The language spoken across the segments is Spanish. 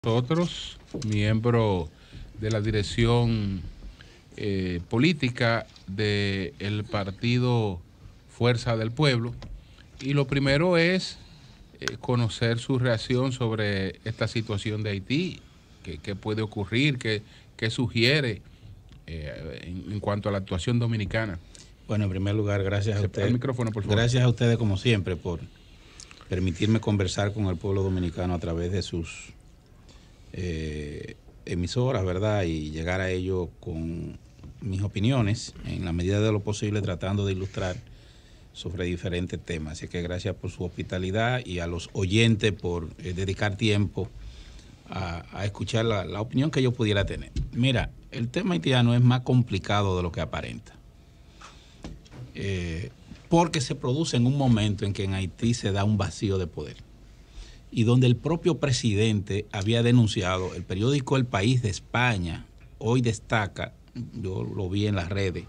Nosotros, miembro de la dirección política del partido Fuerza del Pueblo, y lo primero es conocer su reacción sobre esta situación de Haití, qué puede ocurrir, qué sugiere en cuanto a la actuación dominicana. Bueno, en primer lugar, gracias a ustedes. El micrófono, por favor. Gracias a ustedes, como siempre, por permitirme conversar con el pueblo dominicano a través de sus emisoras, ¿verdad? Y llegar a ello con mis opiniones, en la medida de lo posible, tratando de ilustrar sobre diferentes temas. Así que gracias por su hospitalidad y a los oyentes por dedicar tiempo a escuchar la opinión que yo pudiera tener. Mira, el tema haitiano es más complicado de lo que aparenta. Porque se produce en un momento en que en Haití se da un vacío de poder y donde el propio presidente había denunciado, el periódico El País de España hoy destaca, yo lo vi en las redes,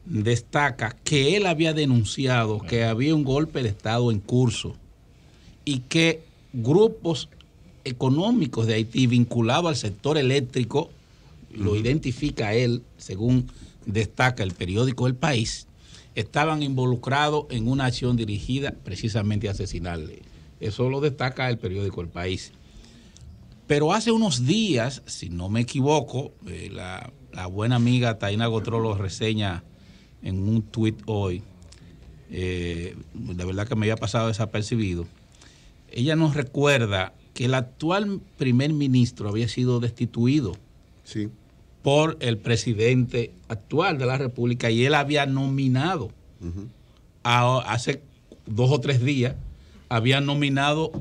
destaca que él había denunciado que había un golpe de Estado en curso y que grupos económicos de Haití vinculados al sector eléctrico, lo identifica él, según destaca el periódico El País, estaban involucrados en una acción dirigida precisamente a asesinarle. Eso lo destaca el periódico El País. Pero hace unos días, si no me equivoco, la buena amiga Taina Gotró lo reseña en un tuit hoy, de verdad que me había pasado desapercibido. Ella nos recuerda que el actual primer ministro había sido destituido por el presidente actual de la República y él había nominado, hace 2 o 3 días, había nominado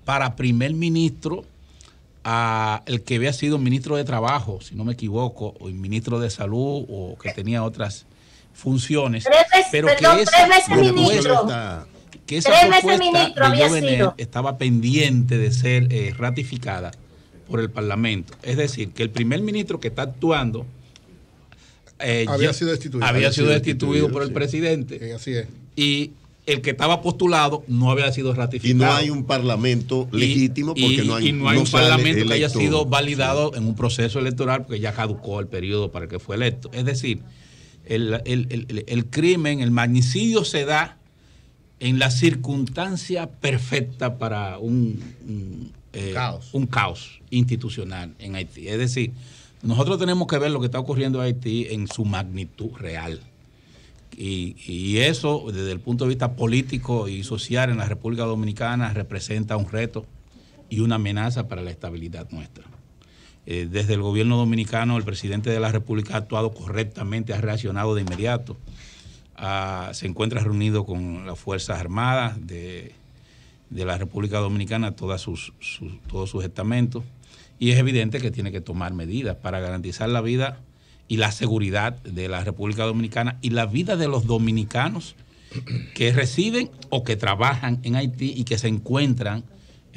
para primer ministro a el que había sido ministro de Trabajo, si no me equivoco, o el ministro de Salud, o que tenía otras funciones. Pero que esa propuesta de Jovenel estaba pendiente de ser ratificada por el Parlamento. Es decir, que el primer ministro que está actuando había sido destituido por el presidente. Así es. Y el que estaba postulado no había sido ratificado. Y no hay un parlamento legítimo porque no hay un parlamento que haya sido validado en un proceso electoral porque ya caducó el periodo para el que fue electo. Es decir, el crimen, el magnicidio se da en la circunstancia perfecta para un caos institucional en Haití. Es decir, nosotros tenemos que ver lo que está ocurriendo en Haití en su magnitud real. Y eso, desde el punto de vista político y social en la República Dominicana, representa un reto y una amenaza para la estabilidad nuestra. Desde el gobierno dominicano, el presidente de la República ha actuado correctamente, ha reaccionado de inmediato. Se encuentra reunido con las Fuerzas Armadas de la República Dominicana, todos sus estamentos, y es evidente que tiene que tomar medidas para garantizar la vida y la seguridad de la República Dominicana y la vida de los dominicanos que residen o que trabajan en Haití y que se encuentran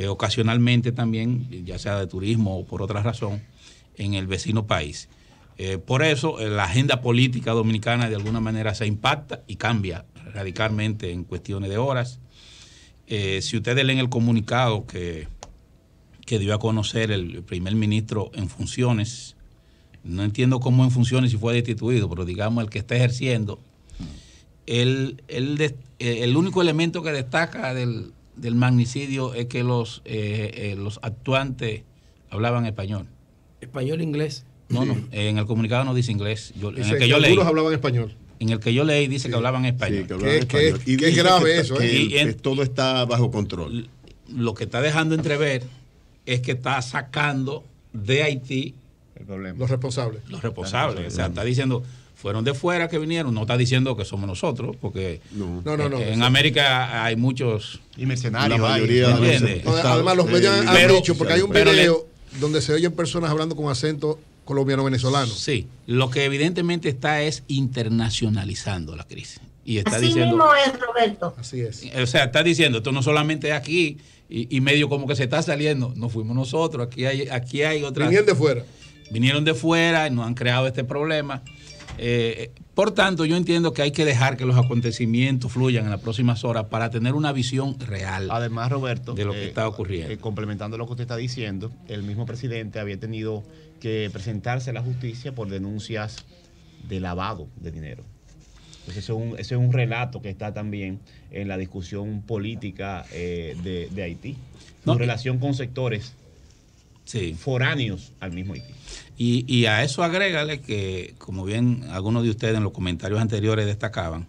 ocasionalmente también, ya sea de turismo o por otra razón, en el vecino país. Por eso la agenda política dominicana de alguna manera se impacta y cambia radicalmente en cuestiones de horas. Si ustedes leen el comunicado que dio a conocer el primer ministro en funciones, no entiendo cómo en funciones si fue destituido, pero digamos el que está ejerciendo, el único elemento que destaca del magnicidio es que los actuantes hablaban español. ¿Español, inglés? No, en el comunicado no dice inglés. Algunos hablaban español. En el que yo leí dice que hablaban español. Sí, que es grave eso. Que todo está bajo control. Lo que está dejando entrever es que está sacando de Haití los responsables. O sea, está diciendo, fueron de fuera que vinieron, no está diciendo que somos nosotros, porque no, en América hay muchos... Y mercenarios. La mayoría además, los medios han dicho, porque hay un video donde se oyen personas hablando con acento colombiano-venezolano. Sí, lo que evidentemente está es internacionalizando la crisis. Y está así diciendo, mismo es, Roberto. Así es. O sea, está diciendo, esto no solamente es aquí, y medio como que se está saliendo, no fuimos nosotros, aquí hay otras... Vinieron de fuera y nos han creado este problema. Por tanto, yo entiendo que hay que dejar que los acontecimientos fluyan en las próximas horas para tener una visión real. Además, Roberto, de lo que está ocurriendo. Complementando lo que usted está diciendo, el mismo presidente había tenido que presentarse a la justicia por denuncias de lavado de dinero. Entonces, ese es un relato que está también en la discusión política de Haití. Su relación con sectores foráneos al mismo Haití. Y a eso agrégale que, como bien algunos de ustedes en los comentarios anteriores destacaban,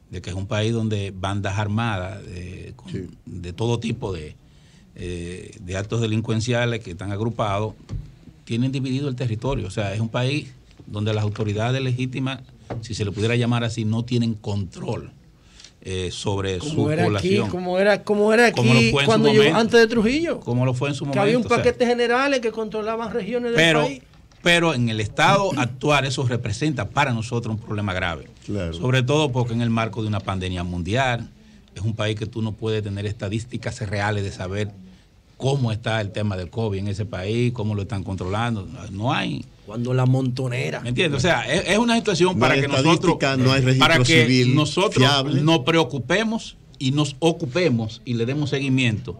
de que es un país donde bandas armadas de todo tipo de actos delincuenciales que están agrupados tienen dividido el territorio. O sea, es un país donde las autoridades legítimas, si se le pudiera llamar así, no tienen control sobre su población. Como era aquí cuando llegó antes de Trujillo. Como lo fue en su momento. Que había un paquete generales que controlaban regiones del país. Pero en el estado actual eso representa para nosotros un problema grave. Claro. Sobre todo porque en el marco de una pandemia mundial, es un país que tú no puedes tener estadísticas reales de saber cómo está el tema del COVID en ese país, cómo lo están controlando. No hay. Cuando la montonera. ¿Me entiendes? O sea, es una situación para que nosotros, nos preocupemos y nos ocupemos y le demos seguimiento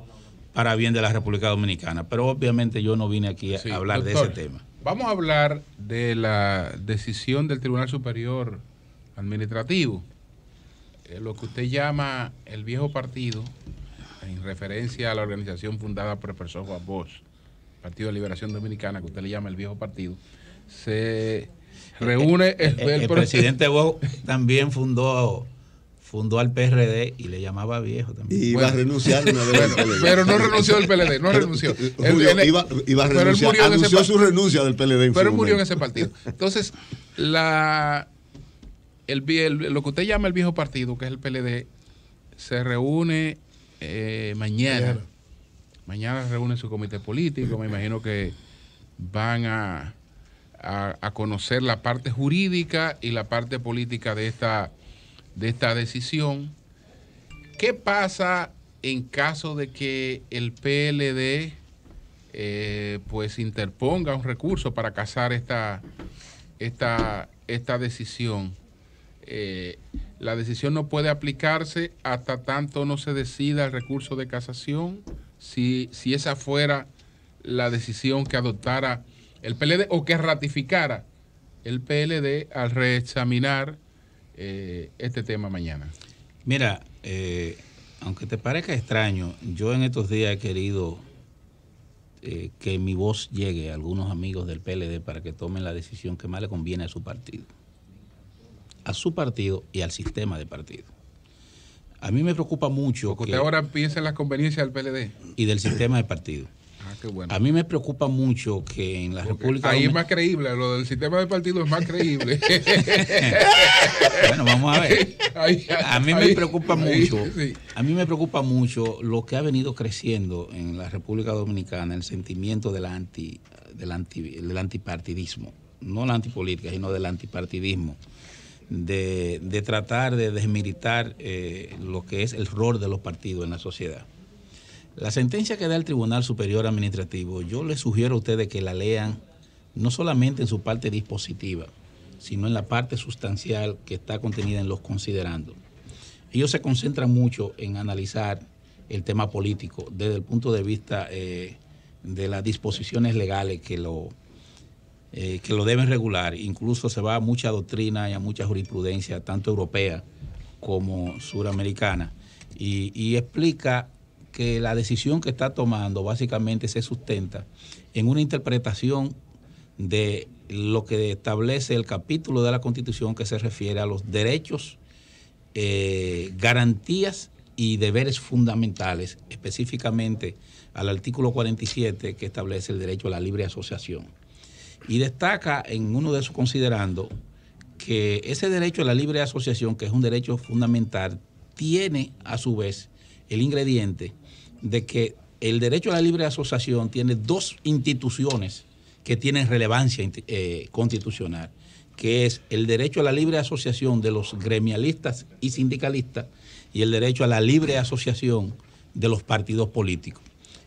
para bien de la República Dominicana. Pero obviamente yo no vine aquí a hablar de ese tema. Vamos a hablar de la decisión del Tribunal Superior Administrativo, lo que usted llama el viejo partido, en referencia a la organización fundada por el profesor Juan Bosch, Partido de Liberación Dominicana, que usted le llama el viejo partido. Se reúne el presidente Bosch también fundó al PRD y le llamaba viejo también. Y iba a renunciar una vez. Pero no renunció del PLD, no renunció. Iba a renunciar, anunció su renuncia del PLD. Pero él murió en ese partido. Entonces, lo que usted llama el viejo partido, que es el PLD, se reúne mañana. Mañana se reúne su comité político. Me imagino que van a conocer la parte jurídica y la parte política de esta decisión. ¿Qué pasa en caso de que el PLD pues interponga un recurso para casar esta decisión? La decisión no puede aplicarse hasta tanto no se decida el recurso de casación, si esa fuera la decisión que adoptara el PLD o que ratificara el PLD al reexaminar este tema mañana. Mira, aunque te parezca extraño, yo en estos días he querido que mi voz llegue a algunos amigos del PLD para que tomen la decisión que más le conviene a su partido y al sistema de partido. A mí me preocupa mucho porque usted ahora piensa en las conveniencias del PLD y del sistema de partido. Qué bueno. A mí me preocupa mucho que en la República ahí es más creíble, lo del sistema de partido es más creíble. Bueno, vamos a ver. A mí me preocupa mucho lo que ha venido creciendo en la República Dominicana, el sentimiento del antipartidismo, no la antipolítica, sino del antipartidismo, de tratar de desmilitar lo que es el rol de los partidos en la sociedad. La sentencia que da el Tribunal Superior Administrativo, yo les sugiero a ustedes que la lean no solamente en su parte dispositiva, sino en la parte sustancial que está contenida en los considerandos. Ellos se concentran mucho en analizar el tema político desde el punto de vista de las disposiciones legales que lo deben regular. Incluso se va a mucha doctrina y a mucha jurisprudencia, tanto europea como suramericana, y explica que la decisión que está tomando básicamente se sustenta en una interpretación de lo que establece el capítulo de la Constitución que se refiere a los derechos, garantías y deberes fundamentales, específicamente al artículo 47 que establece el derecho a la libre asociación. Y destaca en uno de sus considerandos que ese derecho a la libre asociación, que es un derecho fundamental, tiene a su vez el ingrediente de que el derecho a la libre asociación tiene dos instituciones que tienen relevancia constitucional, que es el derecho a la libre asociación de los gremialistas y sindicalistas y el derecho a la libre asociación de los partidos políticos.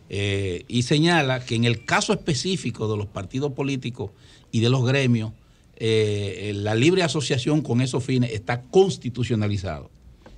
Y señala que en el caso específico de los partidos políticos y de los gremios, la libre asociación con esos fines está constitucionalizado,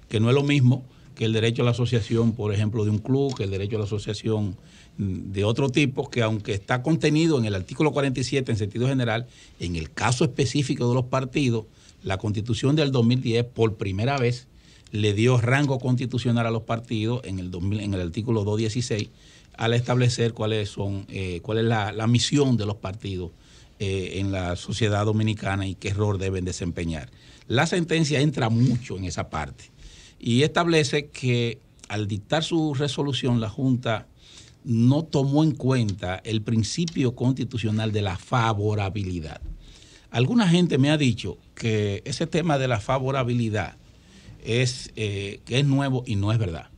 que no es lo mismo que el derecho a la asociación, por ejemplo, de un club, que el derecho a la asociación de otro tipo, que aunque está contenido en el artículo 47 en sentido general, en el caso específico de los partidos, la Constitución del 2010 por primera vez le dio rango constitucional a los partidos en el artículo 216 al establecer cuál es la misión de los partidos en la sociedad dominicana y qué rol deben desempeñar. La sentencia entra mucho en esa parte y establece que al dictar su resolución la Junta no tomó en cuenta el principio constitucional de la favorabilidad. Alguna gente me ha dicho que ese tema de la favorabilidad que es nuevo y no es verdad.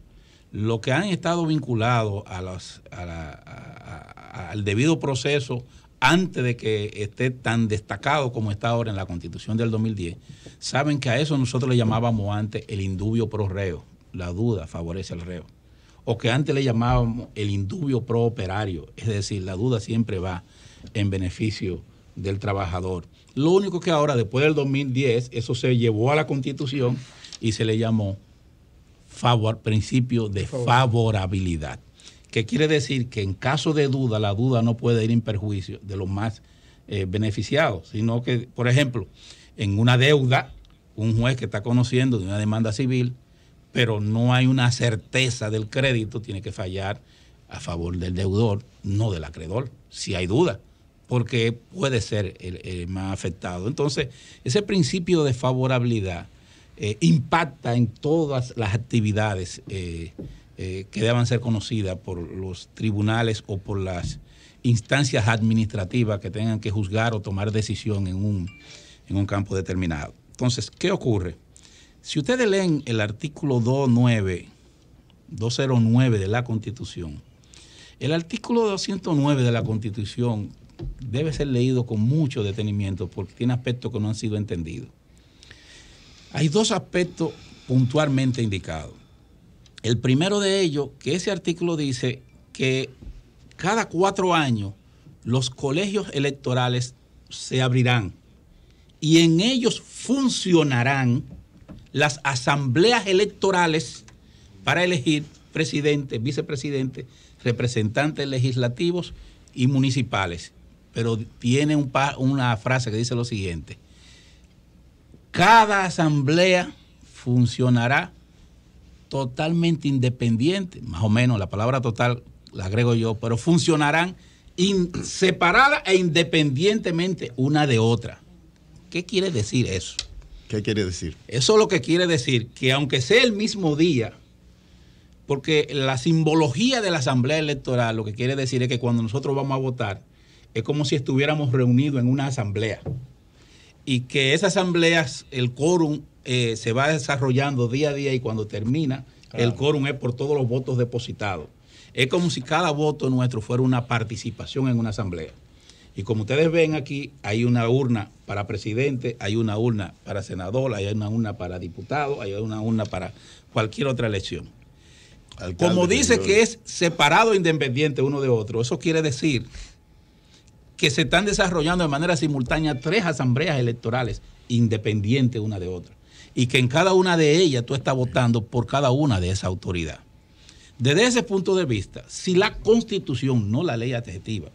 Lo que han estado vinculados al debido proceso antes de que esté tan destacado como está ahora en la Constitución del 2010, saben que a eso nosotros le llamábamos antes el indubio pro reo, la duda favorece al reo, o que antes le llamábamos el indubio pro operario, es decir, la duda siempre va en beneficio del trabajador. Lo único que ahora, después del 2010, eso se llevó a la Constitución y se le llamó principio de favorabilidad, que quiere decir que en caso de duda, la duda no puede ir en perjuicio de los más beneficiados, sino que, por ejemplo, en una deuda, un juez que está conociendo de una demanda civil, pero no hay una certeza del crédito, tiene que fallar a favor del deudor, no del acreedor, si hay duda, porque puede ser el más afectado. Entonces, ese principio de favorabilidad impacta en todas las actividades que deban ser conocidas por los tribunales o por las instancias administrativas que tengan que juzgar o tomar decisión en un campo determinado. Entonces, ¿qué ocurre? Si ustedes leen el artículo 209 de la Constitución, el artículo 209 de la Constitución debe ser leído con mucho detenimiento porque tiene aspectos que no han sido entendidos. Hay dos aspectos puntualmente indicados. El primero de ellos, que ese artículo dice que cada 4 años los colegios electorales se abrirán y en ellos funcionarán las asambleas electorales para elegir presidente, vicepresidente, representantes legislativos y municipales. Pero tiene una frase que dice lo siguiente: cada asamblea funcionará totalmente independiente, más o menos la palabra total la agrego yo, pero funcionarán separadas e independientemente una de otra. ¿Qué quiere decir eso? ¿Qué quiere decir? Eso lo que quiere decir que aunque sea el mismo día, porque la simbología de la asamblea electoral lo que quiere decir es que cuando nosotros vamos a votar es como si estuviéramos reunidos en una asamblea y que esas asambleas, el quórum se va desarrollando día a día y cuando termina, el quórum es por todos los votos depositados. Es como si cada voto nuestro fuera una participación en una asamblea. Y como ustedes ven aquí, hay una urna para presidente, hay una urna para senador, hay una urna para diputado, hay una urna para cualquier otra elección. Alcalde, como dice que es separado e independiente uno de otro, eso quiere decir que se están desarrollando de manera simultánea 3 asambleas electorales independientes una de otra. Y que en cada una de ellas tú estás votando por cada una de esas autoridades. Desde ese punto de vista, si la Constitución, no la ley adjetiva,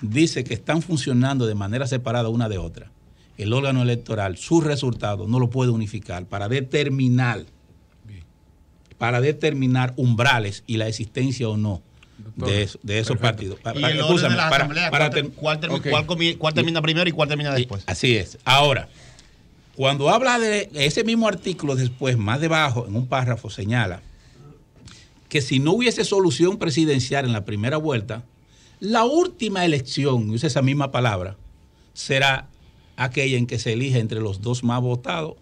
dice que están funcionando de manera separada una de otra, el órgano electoral, sus resultados no lo puede unificar para determinar umbrales y la existencia o no de esos partidos. Y el orden de la asamblea, ¿cuál termina primero y cuál termina después? Así es. Ahora, cuando habla de ese mismo artículo después, más debajo, en un párrafo, señala que si no hubiese solución presidencial en la primera vuelta, la última elección, usa esa misma palabra, será aquella en que se elige entre los 2 más votados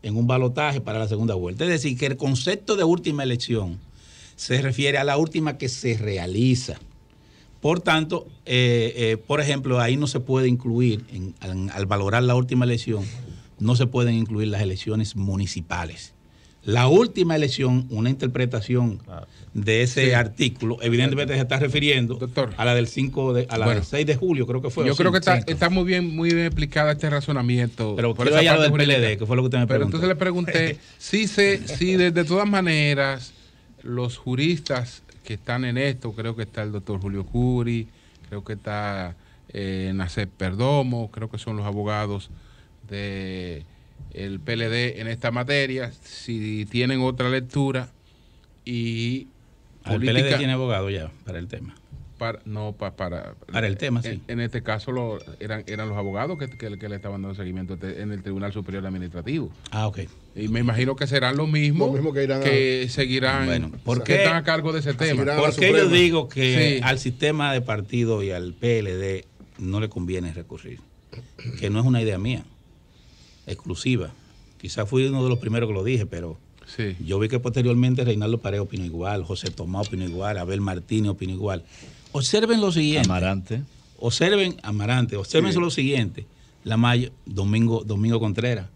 en un balotaje para la segunda vuelta. Es decir, que el concepto de última elección se refiere a la última que se realiza. Por tanto, por ejemplo, ahí no se puede incluir, al valorar la última elección, no se pueden incluir las elecciones municipales. La última elección, una interpretación de ese artículo, evidentemente se está refiriendo, doctor, a la del 6 de julio, creo que fue. Yo creo que está muy bien explicada este razonamiento. Pero por esa parte del PLD, que fue lo que usted me preguntó. Pero entonces le pregunté si de todas maneras los juristas que están en esto, creo que está el doctor Julio Curi, creo que está Nacet Perdomo, creo que son los abogados de el PLD en esta materia, si tienen otra lectura y el PLD tiene abogado ya para el tema. Para el tema, sí. En este caso eran los abogados que le estaban dando seguimiento en el Tribunal Superior Administrativo. Ok. Y me imagino que serán los mismos que seguirán, bueno, que están a cargo de ese tema. Porque yo digo que al sistema de partido y al PLD no le conviene recurrir, que no es una idea mía exclusiva. Quizás fui uno de los primeros que lo dije, pero yo vi que posteriormente Reinaldo Paredes opinó igual, José Tomás opinó igual, Abel Martínez opinó igual. Observen lo siguiente. Observen lo siguiente. Domingo Contreras.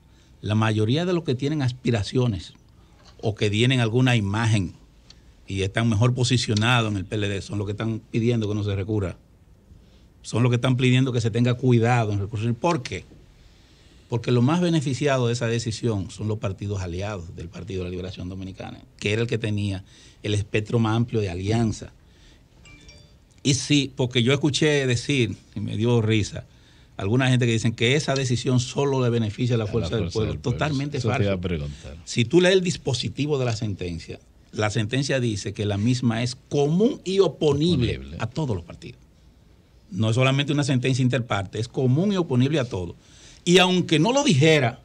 La mayoría de los que tienen aspiraciones o que tienen alguna imagen y están mejor posicionados en el PLD son los que están pidiendo que no se recurra. Son los que están pidiendo que se tenga cuidado en recurrir. ¿Por qué? Porque los más beneficiados de esa decisión son los partidos aliados del Partido de la Liberación Dominicana, que era el que tenía el espectro más amplio de alianza. Y sí, porque yo escuché decir, y me dio risa, alguna gente que dicen que esa decisión solo le beneficia a la fuerza del pueblo. Totalmente falso. Si tú lees el dispositivo de la sentencia dice que la misma es común y oponible a todos los partidos. No es solamente una sentencia interparte, es común y oponible a todos. Y aunque no lo dijera,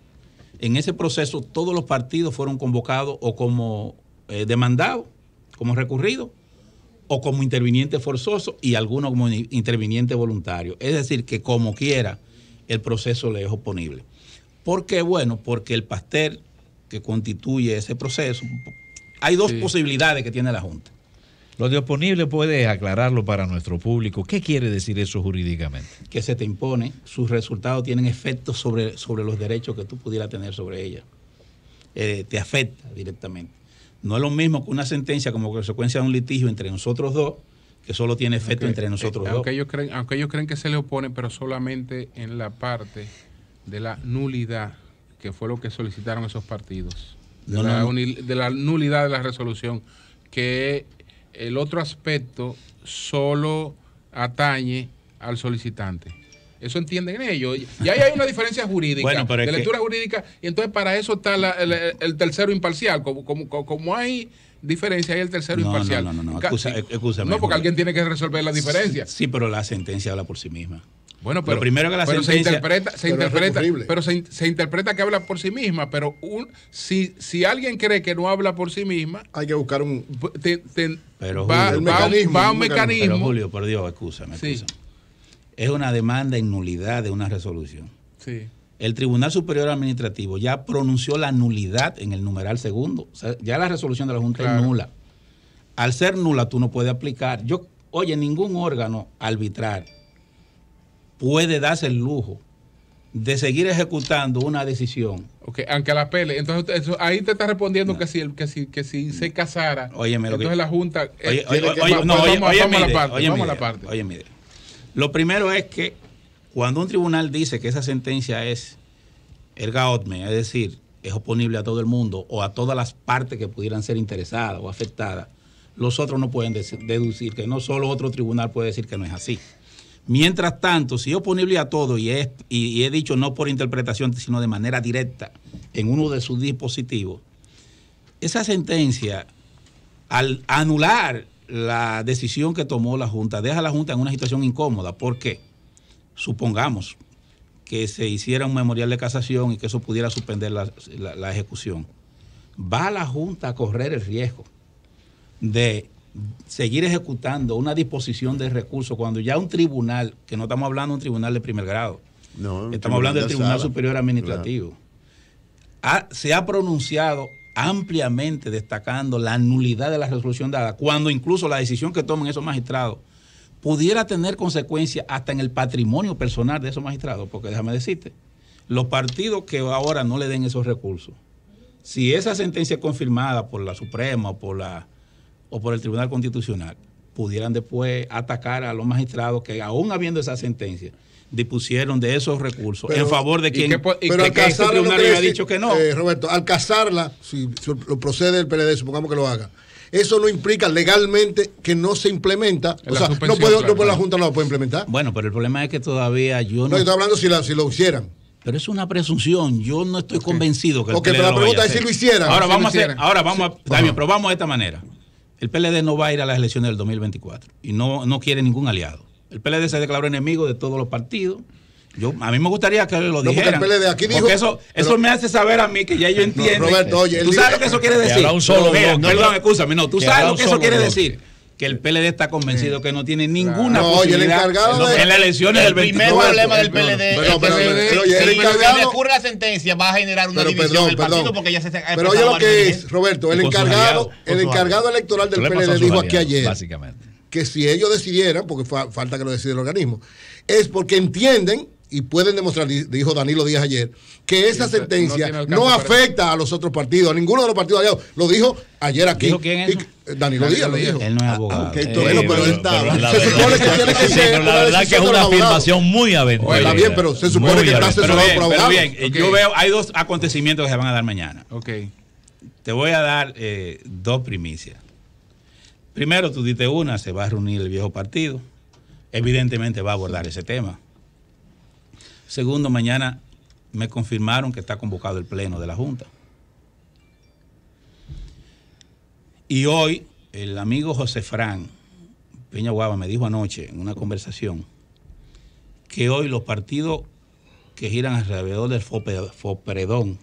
en ese proceso todos los partidos fueron convocados o como demandados, como recurridos, o como interviniente forzoso y algunos como interviniente voluntario. Es decir, que como quiera, el proceso le es oponible. ¿Por qué? Bueno, porque el pastel que constituye ese proceso, hay dos posibilidades que tiene la Junta. Lo de oponible puede aclararlo para nuestro público. ¿Qué quiere decir eso jurídicamente? Que se te impone, sus resultados tienen efectos sobre los derechos que tú pudieras tener sobre ella. Te afecta directamente. No es lo mismo que una sentencia como consecuencia de un litigio entre nosotros dos, que solo tiene efecto entre nosotros dos. Aunque ellos creen que se le opone, pero solamente en la parte de la nulidad, que fue lo que solicitaron esos partidos. De la nulidad de la resolución, que el otro aspecto solo atañe al solicitante. Eso entienden ellos. Y ahí hay una diferencia jurídica, de lectura jurídica, y entonces para eso está el tercero imparcial. Como hay diferencia, hay el tercero imparcial. No, excúsame. No, porque alguien tiene que resolver la diferencia. Sí, pero la sentencia habla por sí misma. Bueno, pero primero que la sentencia se interpreta que habla por sí misma, pero si alguien cree que no habla por sí misma, hay que buscar un mecanismo. Pero Julio, por Dios, excúsame. Es una demanda en nulidad de una resolución. Sí. El Tribunal Superior Administrativo ya pronunció la nulidad en el numeral segundo. O sea, ya la resolución de la Junta es nula. Al ser nula, tú no puedes aplicar. Ningún órgano arbitral puede darse el lujo de seguir ejecutando una decisión. Okay, aunque la apele. Entonces, ahí te está respondiendo que si se casara, entonces la Junta... Vamos a la parte. Oye, mire. Lo primero es que cuando un tribunal dice que esa sentencia es erga omnes, es decir, es oponible a todo el mundo o a todas las partes que pudieran ser interesadas o afectadas, los otros no pueden deducir que no solo otro tribunal puede decir que no es así. Mientras tanto, si es oponible a todo y he dicho no por interpretación, sino de manera directa en uno de sus dispositivos, esa sentencia, al anular la decisión que tomó la Junta, deja a la Junta en una situación incómoda. ¿Por qué? Supongamos que se hiciera un memorial de casación y que eso pudiera suspender la ejecución. Va la Junta a correr el riesgo de seguir ejecutando una disposición de recursos cuando ya un tribunal, que no estamos hablando de un tribunal de primer grado, estamos hablando del Tribunal Superior Administrativo, se ha pronunciado ampliamente destacando la nulidad de la resolución dada, cuando incluso la decisión que tomen esos magistrados pudiera tener consecuencias hasta en el patrimonio personal de esos magistrados, porque déjame decirte, los partidos que ahora no le den esos recursos si esa sentencia es confirmada por la Suprema o por el Tribunal Constitucional, pudieran después atacar a los magistrados que, aún habiendo esa sentencia, dispusieron de esos recursos en favor de quien pero al casarla no había dicho que no. Roberto, al casarla, si lo procede el PLD, supongamos que lo haga, eso no implica legalmente que no se implementa. O sea, no puede la Junta no lo puede implementar. Bueno, pero el problema es que todavía yo yo estoy hablando si lo hicieran. Pero es una presunción. Yo no estoy convencido que el PLD pero la pregunta es si lo hicieran. Ahora vamos pero vamos de esta manera. El PLD no va a ir a las elecciones del 2024 y no quiere ningún aliado. El PLD se declaró enemigo de todos los partidos. A mí me gustaría que lo dijeran. Porque el PLD aquí dijo, porque eso me hace saber a mí que ya yo entiendo. Roberto, oye, ¿tú sabes lo que eso quiere decir? Perdón, escúchame. No, tú sabes lo que eso quiere decir. Que el PLD está convencido que no tiene ninguna posibilidad en las elecciones del 24. El primer problema del PLD es que si ocurre la sentencia va a generar una división del partido porque ya se ha. Pero oye lo que es, Roberto, el encargado electoral del PLD dijo aquí ayer que si ellos decidieran, porque falta que lo decida el organismo, es porque entienden y pueden demostrar, dijo Danilo Díaz ayer, que esa sentencia no afecta a los otros partidos, a ninguno de los partidos aliados. Lo dijo ayer aquí. ¿Dijo quién es? Danilo Díaz lo dijo. Él no es abogado. Bueno, pero él está. Se supone que tiene que ser. La verdad que es una afirmación muy aventurera. Está bien, pero se supone que está asesorado por abogados. Pero bien, yo veo, hay dos acontecimientos que se van a dar mañana. Te voy a dar dos primicias. Primero, tú diste una, se va a reunir el viejo partido. Evidentemente va a abordar ese tema. Segundo, mañana me confirmaron que está convocado el pleno de la Junta. Y hoy el amigo José Fran Peña Guava me dijo anoche en una conversación que hoy los partidos que giran alrededor del FOPREDON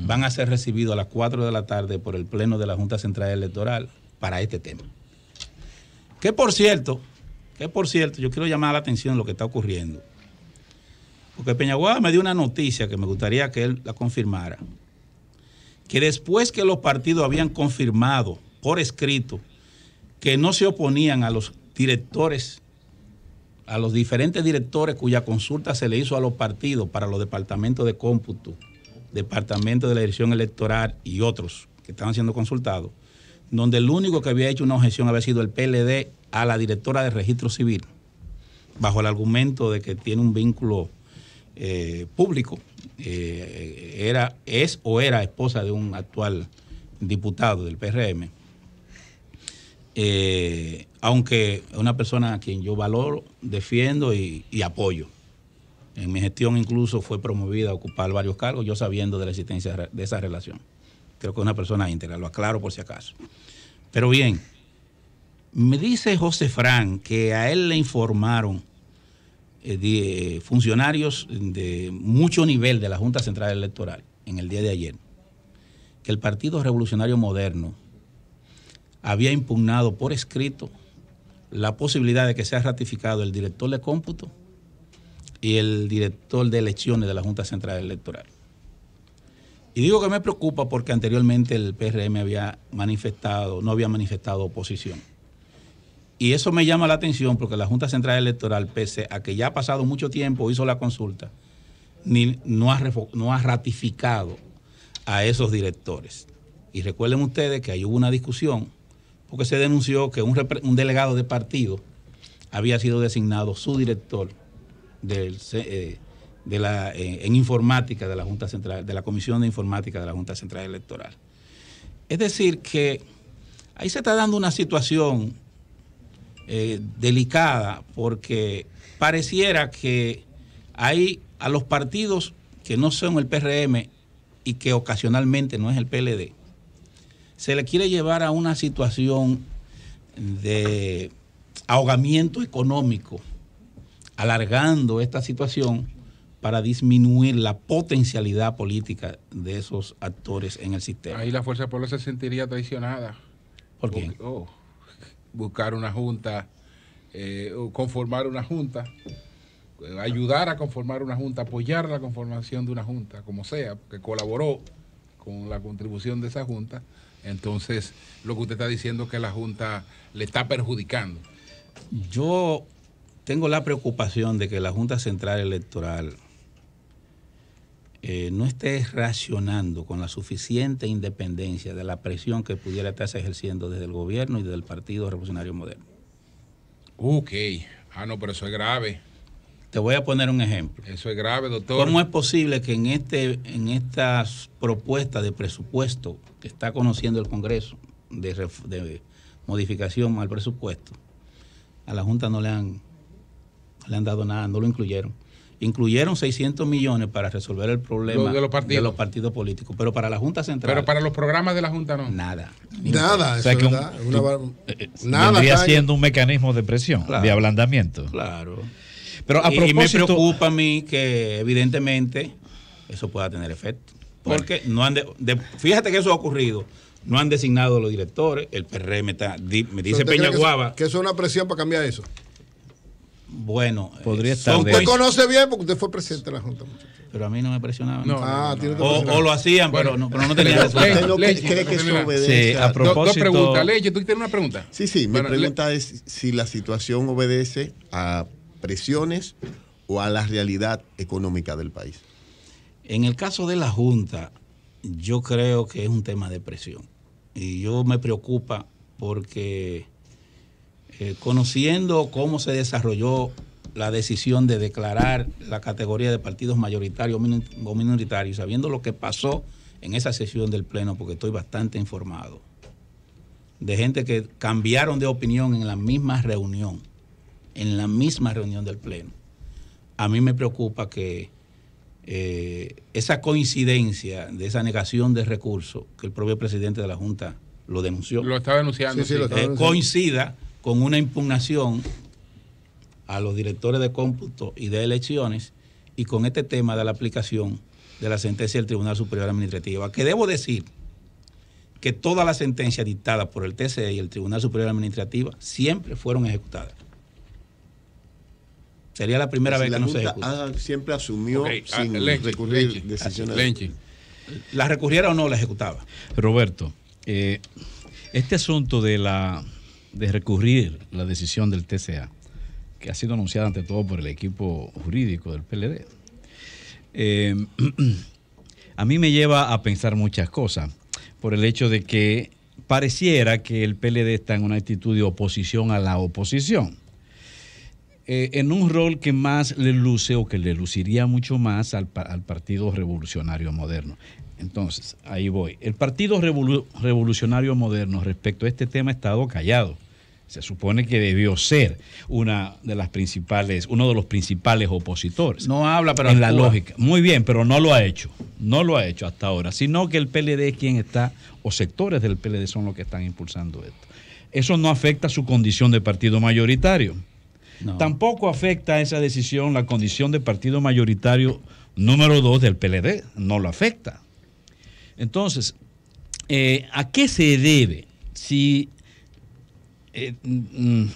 van a ser recibidos a las 4 de la tarde por el pleno de la Junta Central Electoral para este tema. Que por cierto, yo quiero llamar la atención lo que está ocurriendo. Porque Peñaguaba me dio una noticia que me gustaría que él la confirmara. Que después que los partidos habían confirmado por escrito que no se oponían a los directores, a los diferentes directores cuya consulta se le hizo a los partidos para los departamentos de cómputo, departamento de la dirección electoral y otros que estaban siendo consultados, donde el único que había hecho una objeción había sido el PLD a la directora de registro civil, bajo el argumento de que tiene un vínculo público, era esposa de un actual diputado del PRM, aunque es una persona a quien yo valoro, defiendo y apoyo. En mi gestión incluso fue promovida a ocupar varios cargos, yo sabiendo de la existencia de esa relación. Creo que es una persona íntegra, lo aclaro por si acaso. Pero bien, me dice José Fran que a él le informaron funcionarios de mucho nivel de la Junta Central Electoral en el día de ayer que el Partido Revolucionario Moderno había impugnado por escrito la posibilidad de que sea ratificado el director de cómputo y el director de elecciones de la Junta Central Electoral. Y digo que me preocupa porque anteriormente el PRM no había manifestado oposición. Y eso me llama la atención porque la Junta Central Electoral, pese a que ya ha pasado mucho tiempo, hizo la consulta, no ha ratificado a esos directores. Y recuerden ustedes que ahí hubo una discusión porque se denunció que un delegado de partido había sido designado su director en informática de la Junta Central, de la Comisión de Informática de la Junta Central Electoral. Es decir, que ahí se está dando una situación delicada porque pareciera que hay a los partidos que no son el PRM y que ocasionalmente no es el PLD, se le quiere llevar a una situación de ahogamiento económico, alargando esta situación para disminuir la potencialidad política de esos actores en el sistema. Ahí la Fuerza del Pueblo se sentiría traicionada. ¿Por qué? Buscar una junta, conformar una junta, ayudar a conformar una junta, apoyar la conformación de una junta, como sea, que colaboró con la contribución de esa junta. Entonces, lo que usted está diciendo es que la junta le está perjudicando. Yo tengo la preocupación de que la Junta Central Electoral no esté reaccionando con la suficiente independencia de la presión que pudiera estarse ejerciendo desde el gobierno y desde el Partido Revolucionario Moderno. Ok. No, pero eso es grave. Te voy a poner un ejemplo. Eso es grave, doctor. ¿Cómo es posible que en estas propuestas de presupuesto que está conociendo el Congreso de modificación al presupuesto, a la Junta no le han dado nada, no lo incluyeron? Incluyeron 600 millones para resolver el problema de los partidos políticos, pero para la Junta Central. Pero para los programas de la Junta no. Nada. Nada. O sea que vendría siendo un mecanismo de presión, claro, de ablandamiento. Claro. Pero a propósito, y me preocupa a mí que evidentemente eso pueda tener efecto. Porque no han fíjate que eso ha ocurrido. No han designado los directores. El PRM me dice Peñaguaba. Que eso es una presión para cambiar eso. Bueno, podría estar. Usted conoce bien porque usted fue presidente de la Junta. Pero a mí no me presionaban. O lo hacían, bueno, pero no tenían resultados. ¿Cree que eso obedece? Sí, a propósito. Dos preguntas. Leche, ¿tú tienes una pregunta? Sí. Mi pregunta es si la situación obedece a presiones o a la realidad económica del país. En el caso de la Junta, yo creo que es un tema de presión. Y yo me preocupa porque conociendo cómo se desarrolló la decisión de declarar la categoría de partidos mayoritarios o minoritarios, sabiendo lo que pasó en esa sesión del Pleno, porque estoy bastante informado, de gente que cambiaron de opinión en la misma reunión del Pleno. A mí me preocupa que esa coincidencia de esa negación de recursos, que el propio presidente de la Junta lo denunció. Lo está denunciando. Sí, lo está denunciando. Coincida con una impugnación a los directores de cómputo y de elecciones y con este tema de la aplicación de la sentencia del Tribunal Superior Administrativo. Que debo decir que todas las sentencias dictadas por el TCE y el Tribunal Superior Administrativo siempre fueron ejecutadas. Sería la primera vez que no se ejecuta. Siempre asumió sin recurrir decisiones. La recurriera o no, la ejecutaba. Roberto, este asunto de recurrir la decisión del TCA, que ha sido anunciada ante todo por el equipo jurídico del PLD, a mí me lleva a pensar muchas cosas, por el hecho de que pareciera que el PLD está en una actitud de oposición a la oposición, en un rol que más le luce o que le luciría mucho más al Partido Revolucionario Moderno. Entonces, ahí voy. El Partido Revolucionario Moderno respecto a este tema ha estado callado. Se supone que debió ser uno de los principales opositores. No habla, pero en la lógica. Muy bien, pero no lo ha hecho. No lo ha hecho hasta ahora, sino que el PLD es quien está, o sectores del PLD son los que están impulsando esto. Eso no afecta su condición de partido mayoritario. No. Tampoco afecta a esa decisión la condición de partido mayoritario número 2 del PLD. No lo afecta. Entonces, ¿a qué se debe si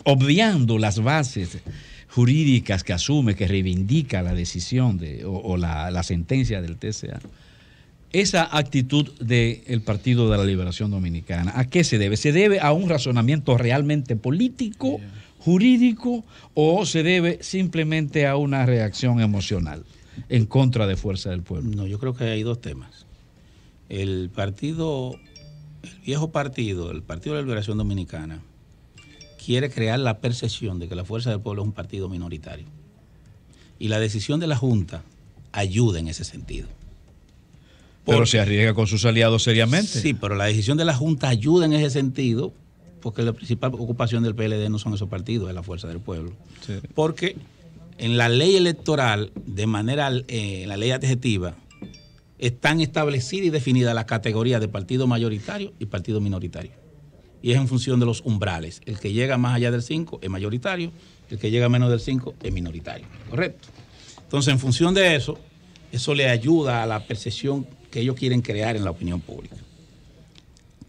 obviando las bases jurídicas que asume, que reivindica la decisión o la sentencia del TCA, esa actitud del Partido de la Liberación Dominicana? ¿A qué se debe? ¿Se debe a un razonamiento realmente político, jurídico, o se debe simplemente a una reacción emocional en contra de Fuerza del Pueblo? No, yo creo que hay dos temas. El viejo partido, el Partido de la Liberación Dominicana, quiere crear la percepción de que la Fuerza del Pueblo es un partido minoritario. Y la decisión de la Junta ayuda en ese sentido. Pero se arriesga con sus aliados seriamente. Sí, pero la decisión de la Junta ayuda en ese sentido, porque la principal ocupación del PLD no son esos partidos, es la Fuerza del Pueblo. Sí. Porque en la ley electoral, en la ley adjetiva, están establecidas y definidas las categorías de partido mayoritario y partido minoritario. Y es en función de los umbrales. El que llega más allá del 5 es mayoritario, el que llega menos del 5 es minoritario. ¿Correcto? Entonces, en función de eso le ayuda a la percepción que ellos quieren crear en la opinión pública.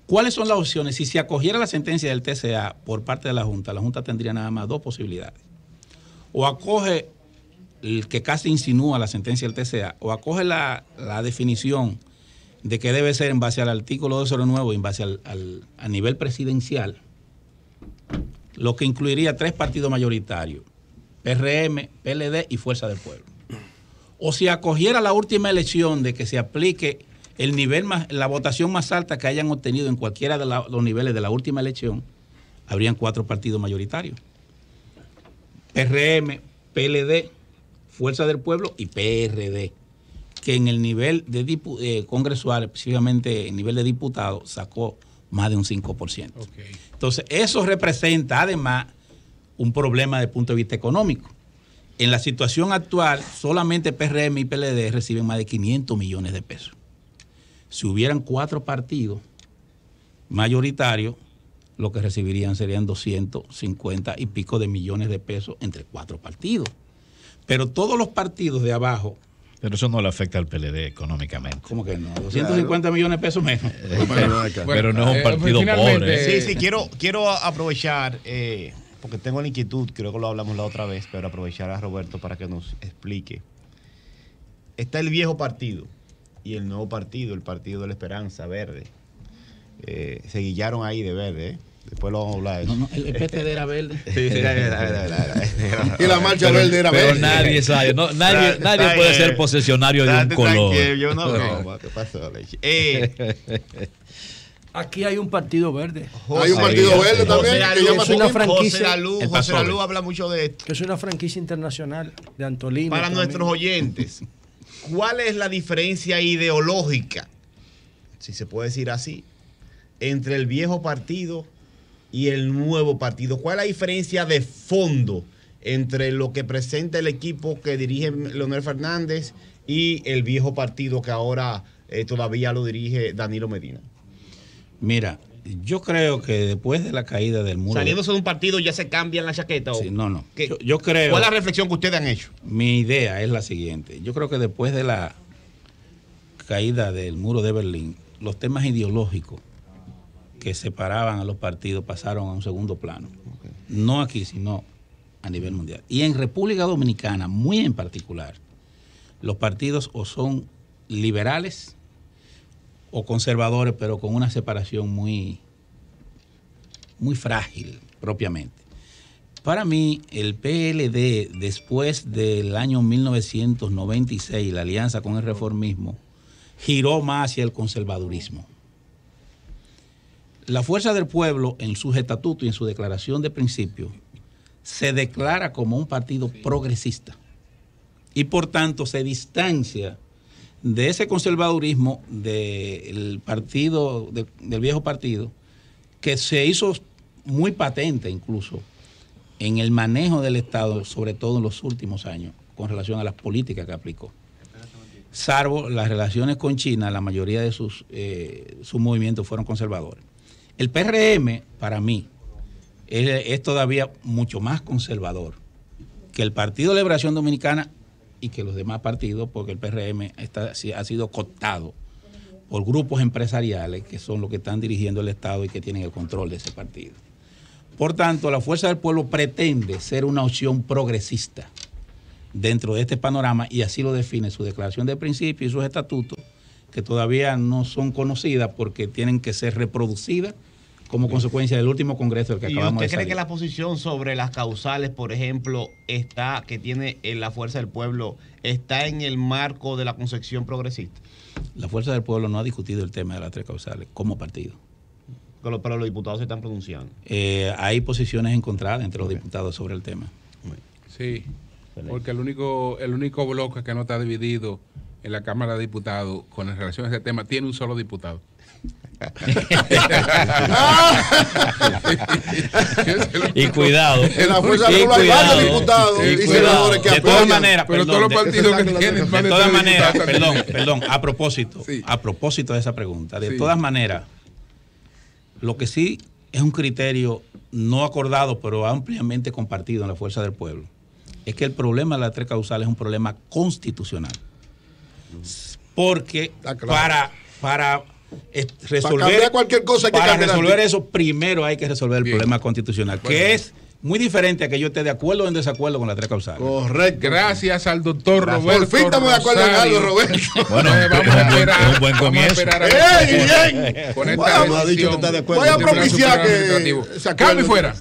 ¿Cuáles son las opciones? Si se acogiera la sentencia del TCA por parte de la Junta tendría nada más dos posibilidades. O acoge el que casi insinúa la sentencia del TCA, o acoge la definición de que debe ser en base al artículo 209 y en base a nivel presidencial, lo que incluiría 3 partidos mayoritarios, PRM, PLD y Fuerza del Pueblo. o si acogiera la última elección de que se aplique el nivel más, la votación más alta que hayan obtenido en cualquiera de los niveles de la última elección, habrían 4 partidos mayoritarios. PRM, PLD, Fuerza del Pueblo y PRD, que en el nivel de congresual, específicamente en nivel de diputados, sacó más de un 5%. Okay. Entonces, eso representa además un problema desde el punto de vista económico. En la situación actual, solamente PRM y PLD reciben más de 500 millones de pesos. Si hubieran 4 partidos mayoritarios, lo que recibirían serían 250 y pico de millones de pesos entre 4 partidos. Pero todos los partidos de abajo... Pero eso no le afecta al PLD económicamente. ¿Cómo que no? 250 millones de pesos menos. Pero no es un partido pobre. Sí, quiero aprovechar, porque tengo la inquietud, creo que lo hablamos la otra vez, pero aprovechar a Roberto para que nos explique. Está el viejo partido y el nuevo partido, el Partido de la Esperanza Verde. Se guillaron ahí de verde, ¿eh? Después lo vamos a hablar de eso. No, el PTD era verde. Sí, y la marcha verde era verde. Pero nadie sabe, nadie puede ser posesionario de un color. Yo no broma. ¿Qué pasó, Leche? Aquí hay un partido verde. Hay un partido verde también. Es una franquicia. José Lalu habla mucho de esto. Que es una franquicia internacional de Antolino. Para nuestros oyentes, ¿cuál es la diferencia ideológica, si se puede decir así, entre el viejo partido y el nuevo partido? ¿Cuál es la diferencia de fondo entre lo que presenta el equipo que dirige Leonel Fernández y el viejo partido que ahora todavía lo dirige Danilo Medina? Mira, yo creo que después de la caída del muro... Saliéndose de un partido ya se cambian la chaqueta. Sí, no. Yo creo... ¿Cuál es la reflexión que ustedes han hecho? Mi idea es la siguiente. Yo creo que después de la caída del muro de Berlín, los temas ideológicos que separaban a los partidos pasaron a un segundo plano. Okay. No aquí, sino a nivel mundial. Y en República Dominicana, muy en particular, los partidos o son liberales o conservadores, pero con una separación muy frágil propiamente. Para mí, el PLD, después del año 1996, la alianza con el reformismo, giró más hacia el conservadurismo. La Fuerza del Pueblo, en sus estatutos y en su declaración de principio, se declara como un partido progresista y por tanto se distancia de ese conservadurismo del partido, del viejo partido, que se hizo muy patente incluso en el manejo del Estado, sobre todo en los últimos años, con relación a las políticas que aplicó. Salvo las relaciones con China, la mayoría de sus movimientos fueron conservadores. El PRM, para mí, es todavía mucho más conservador que el Partido de Liberación Dominicana y que los demás partidos, porque el PRM ha sido cooptado por grupos empresariales que son los que están dirigiendo el Estado y que tienen el control de ese partido. Por tanto, la Fuerza del Pueblo pretende ser una opción progresista dentro de este panorama y así lo define su declaración de principio y sus estatutos, que todavía no son conocidas porque tienen que ser reproducidas como consecuencia del último congreso del que acabamos de salir. ¿Y usted cree que la posición sobre las causales, por ejemplo, que tiene la Fuerza del Pueblo, está en el marco de la concepción progresista? La Fuerza del Pueblo no ha discutido el tema de las 3 causales como partido. Pero los diputados se están pronunciando. Hay posiciones encontradas entre los diputados sobre el tema. Sí, porque el único bloque que no está dividido en la Cámara de Diputados con relación a ese tema tiene un solo diputado. Y cuidado. En la Fuerza del Pueblo hay varios diputados y senadores que apoyan. De todas maneras, pero todos los partidos que tienen de todas maneras, perdón, a propósito de esa pregunta, de todas maneras, lo que sí es un criterio no acordado, pero ampliamente compartido en la Fuerza del Pueblo, es que el problema de las 3 causales es un problema constitucional. Porque para resolver cualquier cosa para resolver eso, primero hay que resolver el problema constitucional, que es muy diferente a que yo esté de acuerdo o en desacuerdo con las 3 causales. Correcto. Gracias al doctor Roberto. Por fin estamos de acuerdo en algo, Roberto. Bueno, vamos a esperar. Un buen comienzo. Bien. Con esta decisión. Voy a propiciar que se acabe fuera.